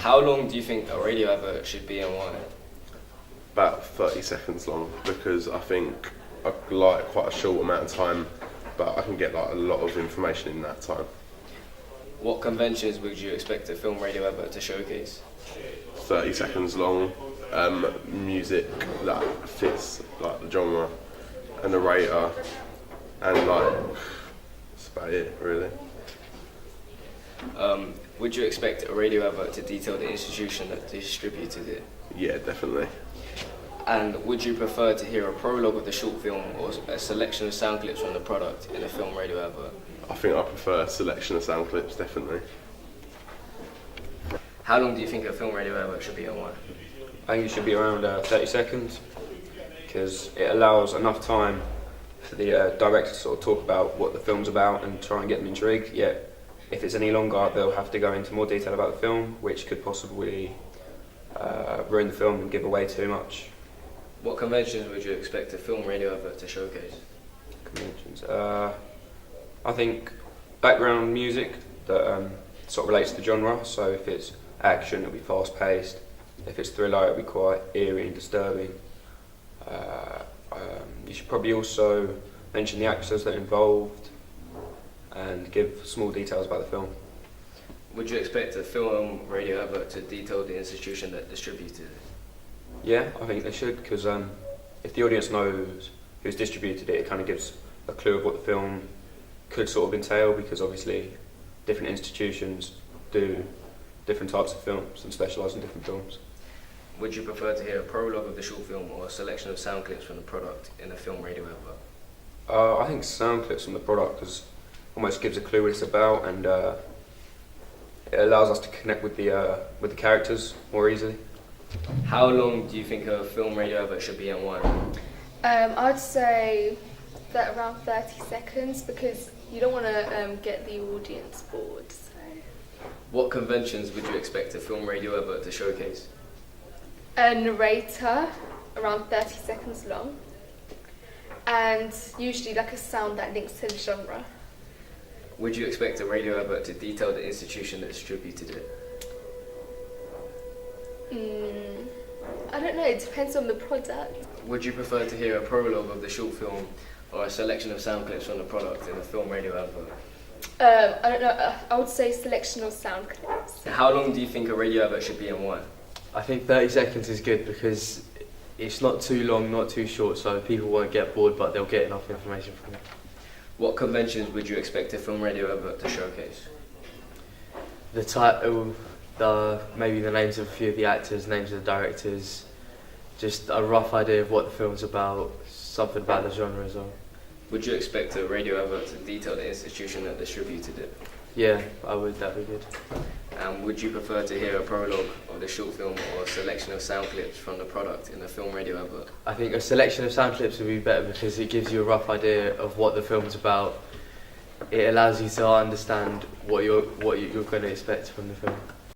How long do you think a radio advert should be and why? About 30 seconds long, because I think I like quite a short amount of time, but I can get like a lot of information in that time. What conventions would you expect a film radio advert to showcase? 30 seconds long, music that fits like the genre, a narrator, and like that's about it really. Would you expect a radio advert to detail the institution that distributed it? Yeah, definitely. And would you prefer to hear a prologue of the short film or a selection of sound clips from the product in a film radio advert? I think I prefer a selection of sound clips, definitely. How long do you think a film radio advert should be and why? I think it should be around 30 seconds because it allows enough time for the director to sort of talk about what the film's about and try and get them intrigued. Yet, if it's any longer, they'll have to go into more detail about the film, which could possibly ruin the film and give away too much. What conventions would you expect a film radio advert to showcase? Conventions. I think background music that sort of relates to the genre. So if it's action, it'll be fast-paced. If it's thriller, it'll be quite eerie and disturbing. You should probably also mention the actors that are involved and give small details about the film. Would you expect a film radio advert to detail the institution that distributed it? Yeah, I think they should, because if the audience knows who's distributed it, it kind of gives a clue of what the film could sort of entail, because obviously different institutions do different types of films and specialise in different films. Would you prefer to hear a prologue of the short film or a selection of sound clips from the product in a film radio advert? I think sound clips from the product almost gives a clue what it's about, and it allows us to connect with the characters more easily. How long do you think a film radio advert should be and why? I'd say that around 30 seconds because you don't want to get the audience bored. So. What conventions would you expect a film radio advert to showcase? A narrator, around 30 seconds long, and usually like a sound that links to the genre. Would you expect a radio advert to detail the institution that distributed it? I don't know, it depends on the product. Would you prefer to hear a prologue of the short film or a selection of sound clips from the product in a film radio advert? I don't know, I would say selection of sound clips. How long do you think a radio advert should be and why? I think 30 seconds is good because it's not too long, not too short, so people won't get bored, but they'll get enough information from it. What conventions would you expect a film radio advert to showcase? The title, maybe the names of a few of the actors, names of the directors, just a rough idea of what the film's about, something about the genre as well. Would you expect a radio advert to detail the institution that distributed it? Yeah, I would, that'd be good. And would you prefer to hear a prologue of the short film or a selection of sound clips from the product in a film radio advert? I think a selection of sound clips would be better because it gives you a rough idea of what the film's about. It allows you to understand what you're going to expect from the film.